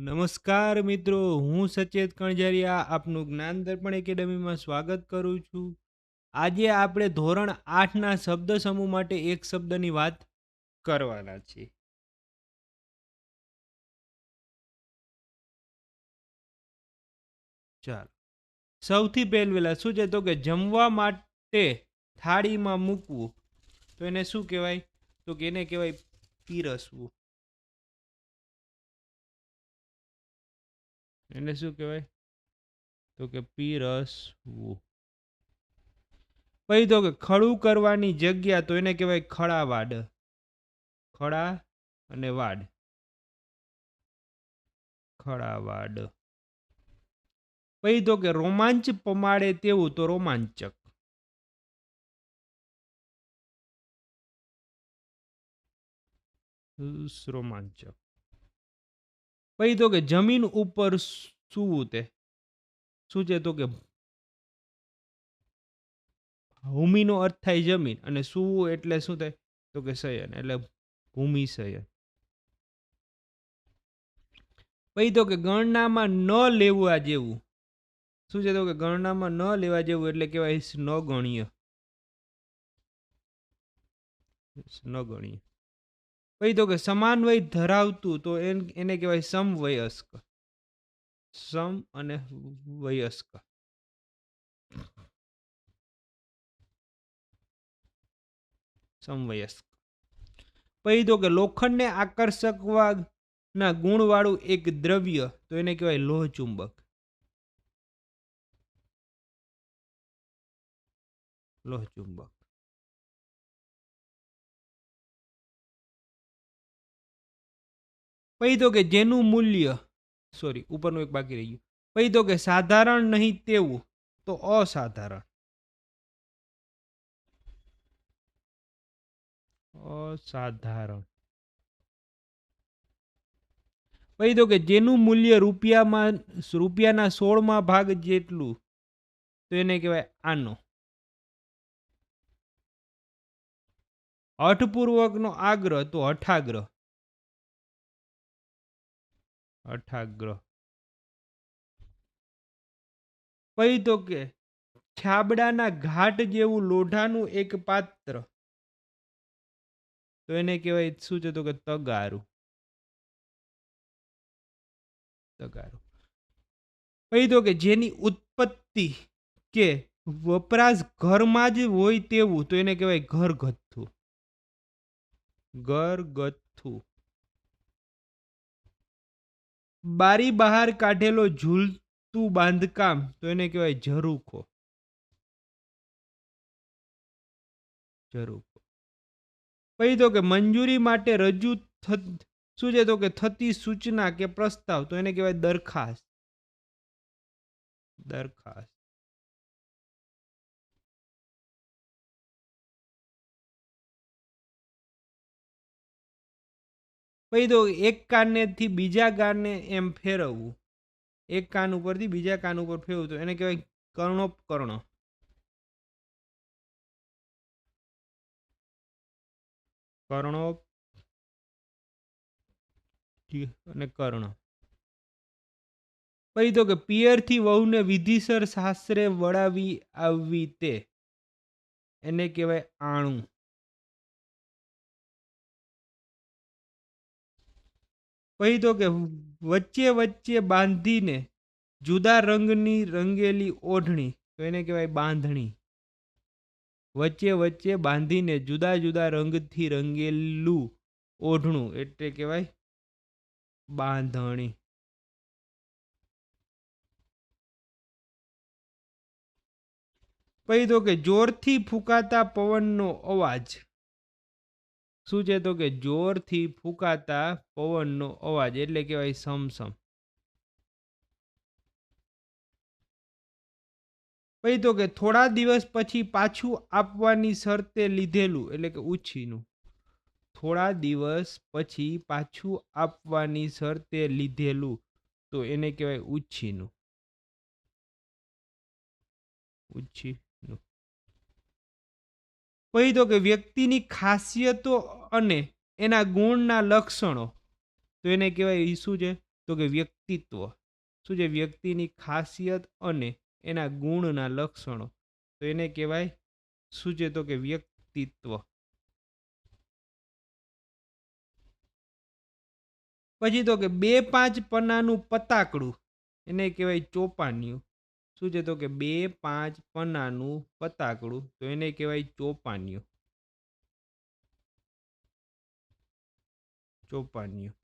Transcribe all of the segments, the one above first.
નમસ્કાર મિત્રો, હું સચેત કણજારિયા આપનું જ્ઞાન દર્પણ એકેડમીમાં સ્વાગત કરું છું. આજે આપણે ધોરણ 8ના શબ્દ સમૂહ માટે એક શબ્દની વાત કરવાના છીએ. ચાલો, સૌથી પહેલા શું છે તો કે જમવા માટે થાળીમાં મૂકવું, તો એને શું કહેવાય? તો કે એને કહેવાય પીરસવું. એને શું કહેવાય? તો કે પીરસવું. પછી તો કે ખડું કરવાની જગ્યા, તો એને કહેવાય ખડાવાડ. ખડા અને વાડ, ખડાવાડ. પછી તો કે રોમાંચ પમાડે તેવું, તો રોમાંચક. રોમાંચક. પછી તો કે જમીન ઉપર સૂવું, તે શું છે તો કે ભૂમિનો અર્થ થાય જમીન, અને સૂવું એટલે શું થાય તો કે શયન, એટલે ભૂમિ શયન. પછી તો કે ગણનામાં ન લેવા જેવું, શું છે તો કે ગણનામાં ન લેવા જેવું એટલે કહેવાય નગણ્ય. નગણ્ય. પછી તો કે સમાન વય ધરાવતું, તો એને કહેવાય સમવયસ્ક. સમ અને વયસ્ક. સમવયસ્ક. પછી તો કે લોખંડને આકર્ષકવા ના ગુણ વાળું એક દ્રવ્ય, તો એને કહેવાય લોહ ચુંબક. લોહ ચુંબક. પછી તો કે જેનું મૂલ્ય, સોરી ઉપરનું એક બાકી રહી ગયું. પછી તો કે સાધારણ નહીં તેવું, તો અસાધારણ. અસાધારણ. પછી તો કે જેનું મૂલ્ય રૂપિયાના 16માં ભાગ જેટલું, તો એને કહેવાય આનો. હઠપૂર્વકનો આગ્રહ, તો હઠાગ્રહ. હઠાગ્રહ. પછી તો કે છાબડાના ઘાટ જેવું લોઢાનું એક પાત્ર, તો એને કહેવાય શું છે તો કે તગારું. તગારું. પછી તો કે જેની ઉત્પત્તિ કે વપરાશ ઘરમાં જ હોય તેવું, તો એને કહેવાય ઘરગથ્થું. ઘરગથ્થું. બારી બહાર કાઢેલો ઝૂલતું બાંધકામ, તો એને કહેવાય ઝરૂખો. ઝરૂખો. પછી તો કે મંજૂરી માટે રજૂ શું છે તો કે થતી સૂચના કે પ્રસ્તાવ, તો એને કહેવાય દરખાસ્ત. દરખાસ્ત. પછી તો એક કાનેથી બીજા કાને એમ ફેરવવું. એક કાન ઉપરથી બીજા કાન ઉપર ફેરવવું, તો એને કહેવાય કર્ણોપકર્ણ. કર્ણોપ અને કર્ણ. પછી તો કે પિયરથી વહુને વિધિસર શાસ્ત્રે વળાવી આવવી, તે એને કહેવાય આણું. પછી તો કે વચ્ચે વચ્ચે બાંધીને જુદા રંગની રંગેલી ઓઢણી, તો એને કહેવાય બાંધણી. વચ્ચે વચ્ચે બાંધીને જુદા જુદા રંગથી રંગેલું ઓઢણું, એટલે કહેવાય બાંધણી. પછી તો કે જોરથી ફૂંકાતા પવનનો અવાજ, શું છે તો કે જોરથી ફૂંકાતા પવનનો અવાજ, એટલે કહેવાય સમસમ. પછી તો કે થોડા દિવસ પછી પાછું આપવાની શરતે લીધેલું, એટલે કે ઉછીનું. થોડા દિવસ પછી પાછું આપવાની શરતે લીધેલું, તો એને કહેવાય ઉછીનું. ઉછીનું. પછી તો કે વ્યક્તિની ખાસિયતો અને એના ગુણના લક્ષણો, તો એને કહેવાય ઈ શું છે? તો કે વ્યક્તિત્વ. શું છે? વ્યક્તિની ખાસિયત અને એના ગુણના લક્ષણો, તો એને કહેવાય શું છે? તો કે વ્યક્તિત્વ. પછી તો કે 2-5 પન્નાનું પતાકડું, એને કહેવાય ચોપાનિયું. શું છે? તો કે 2-5 પન્નાનું પતાકડું, તો એને કહેવાય ચોપાનિયું. ચોપાનિયું.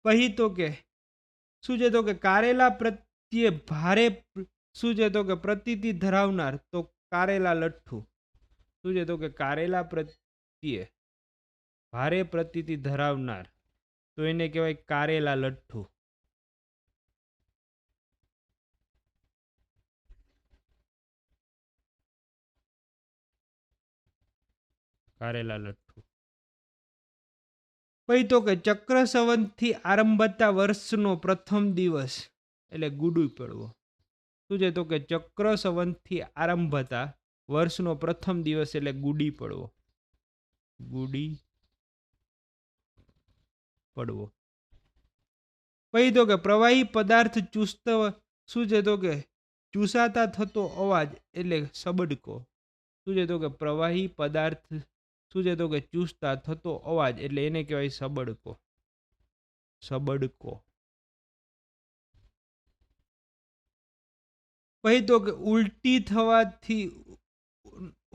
પછી તો કે શું છે? તો કે કારેલા પ્રત્યે ભારે શું છે? તો કે પ્રતીતિ ધરાવનાર, તો કારેલા લઠ્ઠું. શું છે? તો કે કારેલા પ્રત્યે ભારે પ્રતીતિ ધરાવનાર, તો એને કહેવાય કારેલા લઠ્ઠું. કારેલા લઠ્ઠું. પછી તો કે ચક્ર સંવતથી આરંભતા વર્ષનો પ્રથમ દિવસ એટલે ગુડી પડવો. શું છે? તો કે ચક્ર સંવતથી આરંભતા વર્ષનો પ્રથમ દિવસ એટલે ગુડી પડવો. ગુડી પડવો. પછી તો કે પ્રવાહી પદાર્થ ચુસ્ત શું છે? તો કે ચૂસાતા થતો અવાજ એટલે સબડકો. શું છે? તો કે પ્રવાહી પદાર્થ શું છે? તો કે ચૂસતા થતો અવાજ એટલે એને કહેવાય સબડકો. સબડકો. પછી તો કે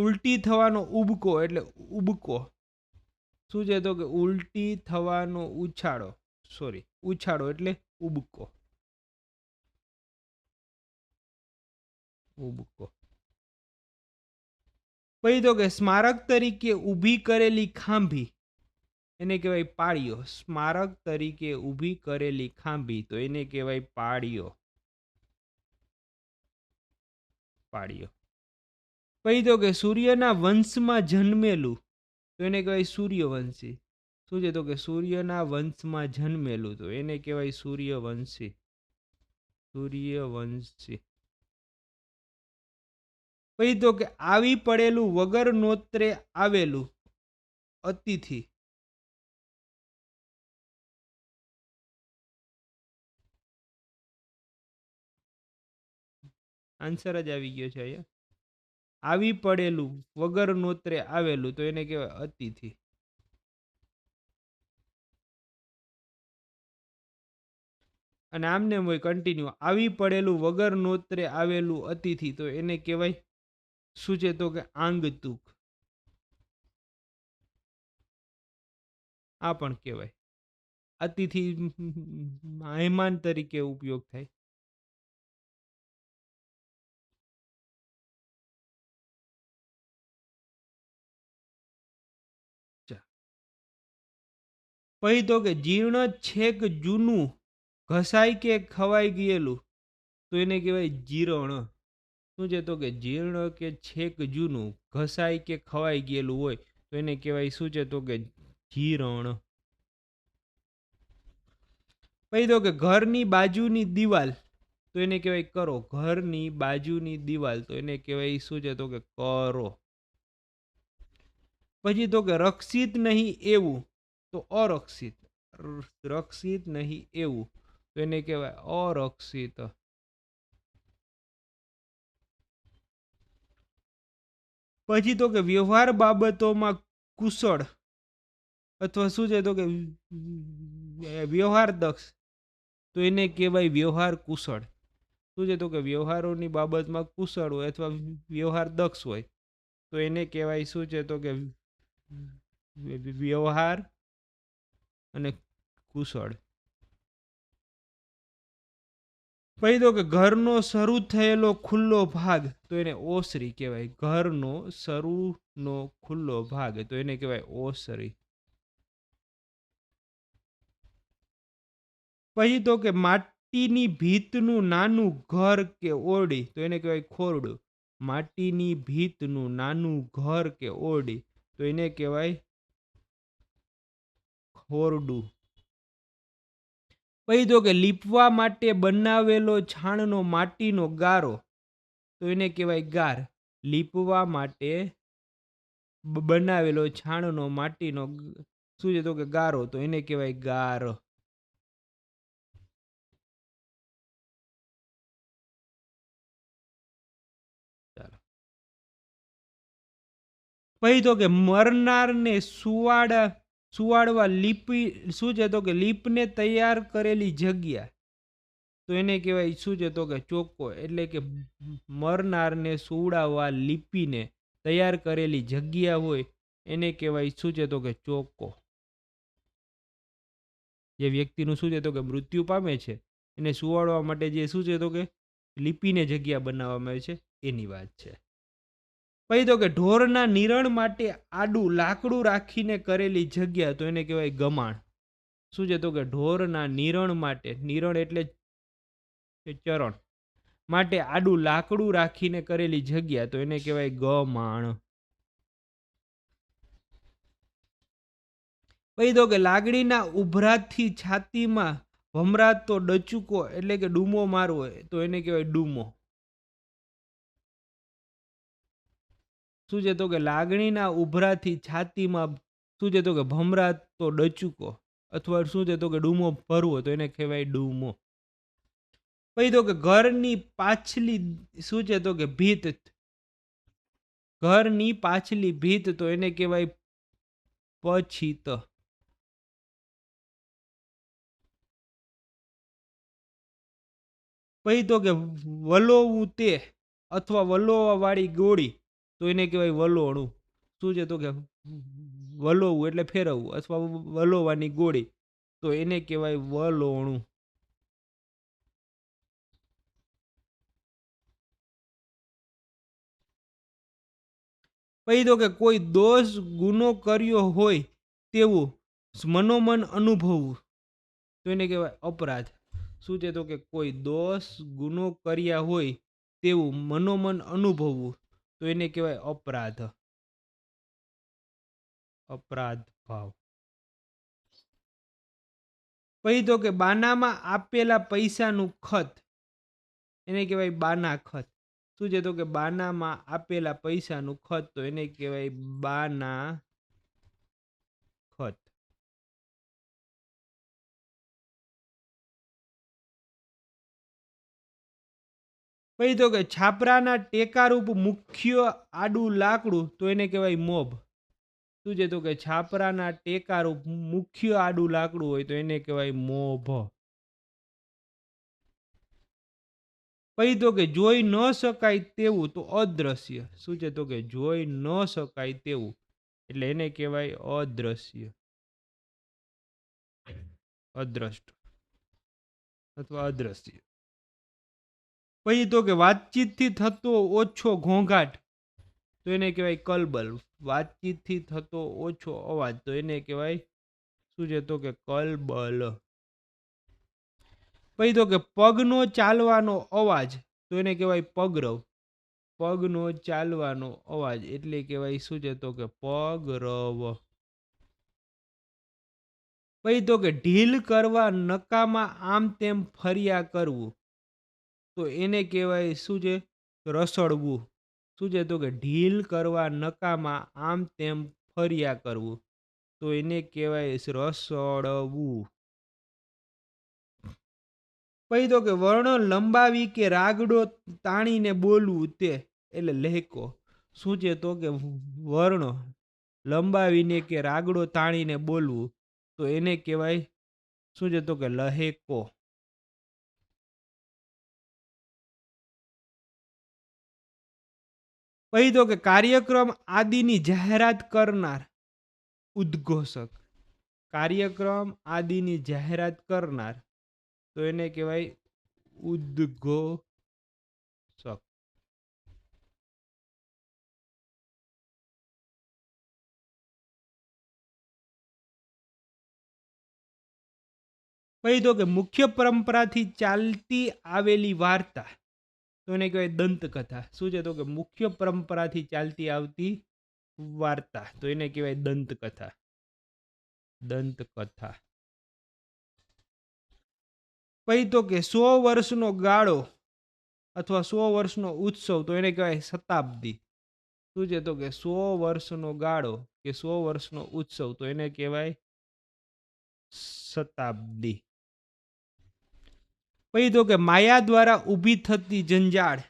ઉલટી થવાનો ઉબકો એટલે ઉબકો. શું છે? તો કે ઉલટી થવાનો ઉછાળો એટલે ઉબકો. ઉબકો. પછી તો કે સ્મારક તરીકે ઊભી કરેલી ખાંભી, એને કહેવાય પાળીઓ. સ્મારક તરીકે ઊભી કરેલી ખાંભી, તો એને કહેવાય પાળીઓ. પાળીઓ. પછી તો કે સૂર્યના વંશમાં જન્મેલું, તો એને કહેવાય સૂર્યવંશી. શું છે? તો કે સૂર્યના વંશમાં જન્મેલું, તો એને કહેવાય સૂર્યવંશી. સૂર્યવંશી. પછી તો કે આવી પડેલું વગર નોતરે આવેલું અતિથિ. આન્સર જ આવી ગયો છે અહીંયા. આવી પડેલું વગર નોતરે આવેલું, તો એને કહેવાય અતિથિ. અને આમને હોય કન્ટિન્યુ આવી પડેલું વગર નોતરે આવેલું અતિથિ, તો એને કહેવાય શું છે? તો કે આંગતુક. આ પણ કહેવાય અતિથિ, મહેમાન તરીકે ઉપયોગ થાય. પછી તો કે જીર્ણ છેક જૂનું ઘસાઈ કે ખવાઈ ગયેલું, તો એને કહેવાય જીરણ. શું છે? તો કે જીર્ણ કે છેક જૂનું ઘસાઈ કે ખવાઈ ગયેલું હોય, તો એને કહેવાય શું છે? તો કે જીરણ. પછી તો કે ઘરની બાજુની દિવાલ, તો એને કહેવાય કરો. ઘરની બાજુની દિવાલ, તો એને કહેવાય શું છે? તો કે કરો. પછી તો કે રક્ષિત નહીં એવું, તો અરક્ષિત. રક્ષિત નહીં એવું, તો એને કહેવાય અરક્ષિત. પછી તો કે વ્યવહાર બાબતોમાં કુશળ અથવા શું છે? તો કે વ્યવહાર દક્ષ, તો એને કહેવાય વ્યવહાર કુશળ. શું છે? તો કે વ્યવહારોની બાબતમાં કુશળ હોય અથવા વ્યવહાર દક્ષ હોય, તો એને કહેવાય શું છે? તો કે વ્યવહાર અને કુશળ. પછી તો કે ઘરનો શરૂ થયેલો ખુલ્લો ભાગ, તો એને ઓસરી કહેવાય. ઘરનો શરૂનો ખુલ્લો ભાગ, તો એને કહેવાય ઓસરી. પછી તો કે માટીની ભીતનું નાનું ઘર કે ઓરડી, તો એને કહેવાય ખોરડું. માટીની ભીતનું નાનું ઘર કે ઓરડી, તો એને કહેવાય ખોરડું. પછી તો કે લીપવા માટે બનાવેલો છાણનો માટીનો ગારો, તો એને કહેવાય ગાર. લીપવા માટે બનાવેલો છાણનો માટીનો શું છે તો કે ગારો, તો એને કહેવાય ગાર. ચાલો. પછી તો કે મરનારને સુવાડવા લીપી શું છે તો કે લીપને તૈયાર કરેલી જગ્યા, તો એને કહેવાય શું છે તો કે ચોખ્ખો. એટલે કે મરનારને સુવડાવવા લીપીને તૈયાર કરેલી જગ્યા હોય એને કહેવાય શું છે તો કે ચોખ્ખો. જે વ્યક્તિનું શું છે તો કે મૃત્યુ પામે છે એને સુવાડવા માટે જે શું છે તો કે લીપીને જગ્યા બનાવવામાં આવે છે એની વાત છે. પછી તો કે ઢોરના નિરણ માટે આડું લાકડું રાખીને કરેલી જગ્યા, તો એને કહેવાય ગમાણ. શું છે તો કે ઢોરના નિરણ માટે, નિરણ એટલે ચરણ માટે આડું લાકડું રાખીને કરેલી જગ્યા, તો એને કહેવાય ગમાણ. પછી તો કે લાગણીના ઉભરાથી છાતીમાં ભમરાતો ડચુકો એટલે કે ડૂમો મારવો, તો એને કહેવાય ડૂમો. શું છે તો કે લાગણીના ઉભરાથી છાતીમાં શું છે તો કે ભમરાતો ડચુકો અથવા શું છે તો કે ડૂમો ભરવો, તો એને કહેવાય ડૂમો. પછી તો કે ઘરની પાછલી શું છે તો કે ભીત, ઘરની પાછલી ભીત, તો એને કહેવાય પછીત. પછી તો કે વલોવું તે અથવા વલોવા વાળી ગોળી, તો એને કહેવાય વલોણું. શું છે તો કે વલોવું એટલે ફેરવવું અથવા વલોવાની ગોળી, તો એને કહેવાય વલોણું. પછી તો કે કોઈ દોષ ગુનો કર્યો હોય તેવું મનોમન અનુભવવું, તો એને કહેવાય અપરાધ. શું છે તો કે કોઈ દોષ ગુનો કર્યા હોય તેવું મનોમન અનુભવવું, તો એને કહેવાય અપરાધ. અપરાધ ભાવ. પછી તો કે બાનામાં આપેલા પૈસાનું ખત, એને કહેવાય બાના ખત. શું છે તો કે બાનામાં આપેલા પૈસાનું ખત, તો એને કહેવાય બાના ખત. પછી તો કે છાપરાના ટેકારૂપ મુખ્ય આડું લાકડું, તો એને કહેવાય મોભ. શું છે તો કે છાપરાના ટેકારૂપ મુખ્ય આડું લાકડું હોય, તો એને કહેવાય મોભ. પછી તો કે જોઈ ન શકાય તેવું, તો અદ્રશ્ય. શું છે તો કે જોઈ ન શકાય તેવું, એટલે એને કહેવાય અદ્રશ્ય, અદ્રષ્ટ અથવા અદ્રશ્ય. પછી તો કે વાતચીતથી થતો ઓછો ઘોંઘાટ, તો એને કહેવાય કલબલ. વાતચીતથી થતો ઓછો અવાજ, તો એને કહેવાય શું છે તો કે કલબલ. પછી તો કે પગનો ચાલવાનો અવાજ, તો એને કહેવાય પગરવ. પગનો ચાલવાનો અવાજ એટલે કહેવાય શું છે તો કે પગરવ. પછી તો કે ઢીલ કરવા નકામાં આમ તેમ ફર્યા કરવું, તો એને કહેવાય શું છે રસડવું. શું છે તો કે ઢીલ કરવા નકામાં આમ તેમ ફર્યા કરવું, તો એને કહેવાય રસડવું. પછી તો કે વર્ણ લંબાવી કે રાગડો તાણીને બોલવું તે, એટલે લહેકો. શું છે તો કે વર્ણ લંબાવીને કે રાગડો તાણીને બોલવું, તો એને કહેવાય શું છે તો કે લહેકો. પછી તો કે કાર્યક્રમ આદિની જાહેરાત કરનાર ઉદ્ઘોષક. કાર્યક્રમ આદિની જાહેરાત કરનાર, તો એને કહેવાય ઉદ્ઘોષક. પછી તો કે મુખ્ય પરંપરાથી ચાલતી આવેલી વાર્તા, તો એને કહેવાય દંતકથા. શું છે તો કે મુખ્ય પરંપરાથી ચાલતી આવતી વાર્તા, તો એને કહેવાય દંતકથા. દંતકથા. પછી તો કે 100 વર્ષનો ગાળો અથવા 100 વર્ષનો ઉત્સવ તો એને કહેવાય શતાબ્દી. શું છે તો કે 100 વર્ષનો ગાળો કે 100 વર્ષનો ઉત્સવ તો એને કહેવાય શતાબ્દી. પછી તો કે માયા દ્વારા ઊભી થતી જંજાળ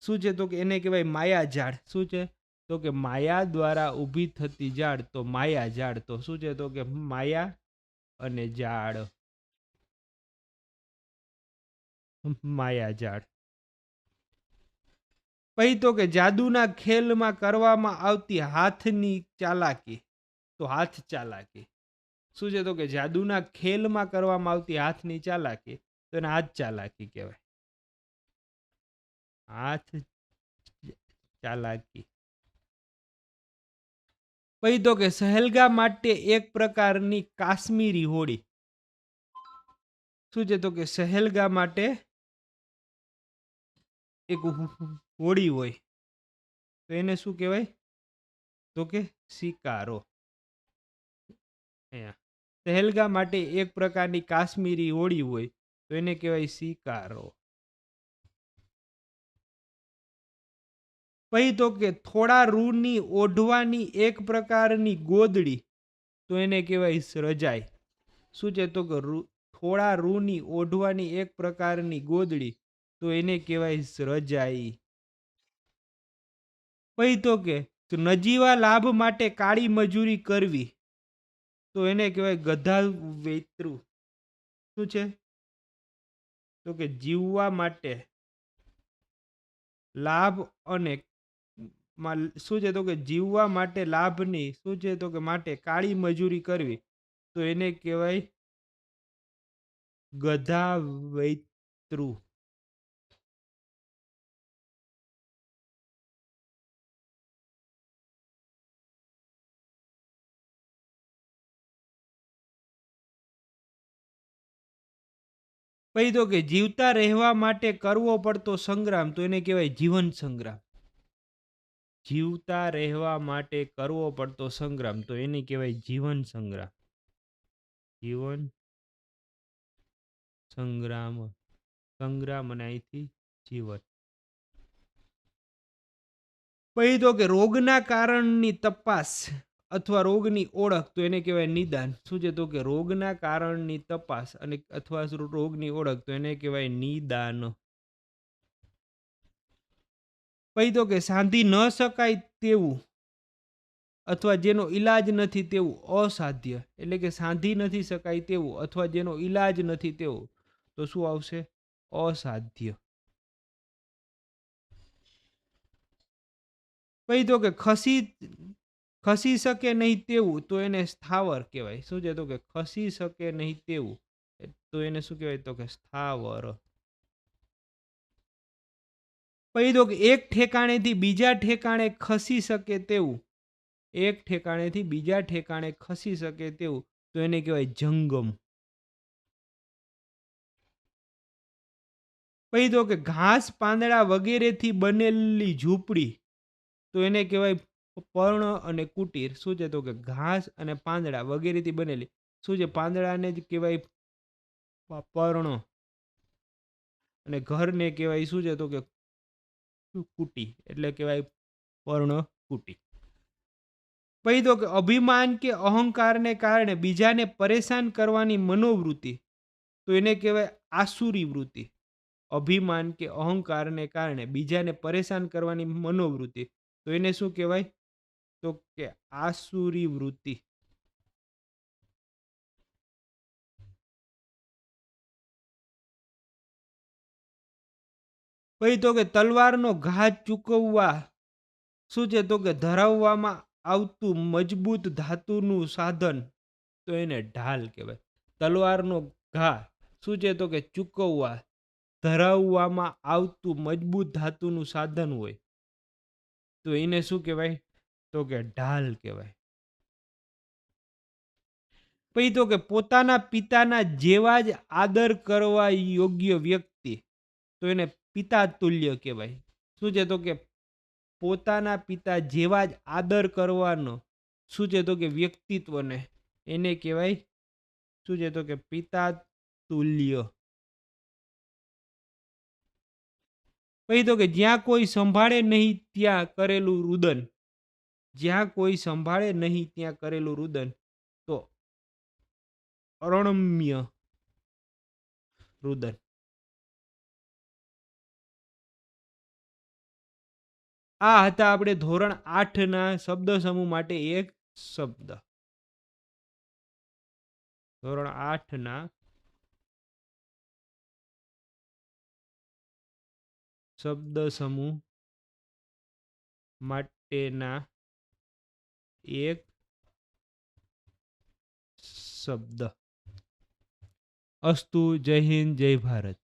શું છે તો કે એને કહેવાય માયાજાળ. શું છે તો કે માયા દ્વારા ઊભી થતી જાળ તો માયાજાળ. તો શું છે તો કે માયા અને જાળ, માયાજાળ. પછી તો કે જાદુના ખેલમાં કરવામાં આવતી હાથની ચાલાકી તો હાથ ચાલાકી. શું છે તો કે જાદુના ખેલમાં કરવામાં આવતી હાથની ચાલાકી તો એને હાથ ચાલાકી કહેવાય. હાથ ચાલાકી. પછી તો કે સહેલગા માટે એક પ્રકારની કાશ્મીરી હોળી. શું છે તો કે સહેલગા માટે એક હોળી હોય તો એને શું કહેવાય તો કે શિકારો. સહેલગા માટે એક પ્રકારની કાશ્મીરી હોળી હોય તો એને કહેવાય શિકારો. પછી તો કે થોડા રૂની ઓઢવાની એક પ્રકારની ગોદડી તો એને કહેવાય રજાઈ. શું છે તો કે થોડા રૂની ઓઢવાની એક પ્રકારની ગોદડી તો એને કહેવાય રજાઈ. પછી તો કે નજીવા લાભ માટે કાળી મજૂરી કરવી તો એને કહેવાય ગધા વેતરું. શું છે તો કે જીવવા માટે લાભ અને શું છે તો કે જીવવા માટે લાભની શું છે તો કે માટે કાળી મજૂરી કરવી તો એને કહેવાય ગધા વૈતરું. પછી તો કે જીવતા રહેવા માટે કરવો પડતો સંગ્રામ તો એને કહેવાય જીવન સંગ્રામ. જીવતા રહેવા માટે કરવો પડતો સંગ્રામ તો એને કહેવાય જીવન સંગ્રામ. જીવન સંગ્રામ. સંગ્રામ અને અહીંથી જીવન. પછી તો કે રોગના કારણની તપાસ અથવા રોગની ઓળખ તો એને કહેવાય નિદાન. શું છે તો કે રોગના કારણની તપાસ અને અથવા રોગની ઓળખ તો એને કહેવાય નિદાન. પછી તો કે સાંધી ન શકાય તેવું અથવા જેનો ઈલાજ નથી તેવું અસાધ્ય. એટલે કે સાંધી નથી શકાય તેવું અથવા જેનો ઈલાજ નથી તેવું તો શું આવશે અસાધ્ય. પછી તો કે ખસી શકે નહીં તેવું તો એને સ્થાવર કહેવાય. શું છે તો કે ખસી શકે નહીં તેવું તો એને શું કહેવાય તો કે સ્થાવર. પછી તો કે એક ઠેકાણેથી બીજા ઠેકાણે ખસી શકે તેવું એક ઠેકાણેથી બીજા ઠેકાણે ખસી શકે તેવું તો એને કહેવાય જંગમ. પછી તો કે ઘાસ પાંદડા વગેરેથી બનેલી ઝૂંપડી તો એને કહેવાય પર્ણ અને કુટીર. શું છે તો કે ઘાસ અને પાંદડા વગેરેથી બનેલી. શું છે પાંદડાને જ કહેવાય પર્ણ અને ઘરને કહેવાય શું છે તો કે કુટી એટલે કહેવાય પર્ણ કુટી. પછી તો કે અભિમાન કે અહંકારને કારણે બીજાને પરેશાન કરવાની મનોવૃત્તિ તો એને કહેવાય આસુરી વૃત્તિ. અભિમાન કે અહંકારને કારણે બીજાને પરેશાન કરવાની મનોવૃત્તિ તો એને શું કહેવાય તો કે આસુરી વૃત્તિ. પછી તો કે તલવારનો ઘા ચૂકવવા શું છે તો કે ધરાવવામાં આવતું મજબૂત ધાતુનું સાધન તો એને ઢાલ કહેવાય. તલવારનો ઘા શું છે તો કે ચૂકવવા ધરાવવામાં આવતું મજબૂત ધાતુનું સાધન હોય તો એને શું કહેવાય તો કે ઢાલ કહેવાય. પછી તો કે પોતાના પિતાના જેવા જ આદર કરવા યોગ્ય વ્યક્તિ તો એને પિતા તુલ્ય કહેવાય. શું છે તો કે પોતાના પિતા જેવા જ આદર કરવાનો શું છે તો કે વ્યક્તિત્વને એને કહેવાય શું છે તો કે પિતા તુલ્ય. પછી તો કે જ્યાં કોઈ સંભાળે નહીં ત્યાં કરેલું રુદન. જ્યાં કોઈ સંભાળે નહીં ત્યાં કરેલું રુદન. તો અરણમ્ય રુદન. આ હતા આપણે ધોરણ 8 ના શબ્દ સમૂહ માટે એક શબ્દ. ધોરણ 8 ના શબ્દ સમૂહ માટેના એક શબ્દ. અસ્તુ. જય હિન્દ, જય ભારત.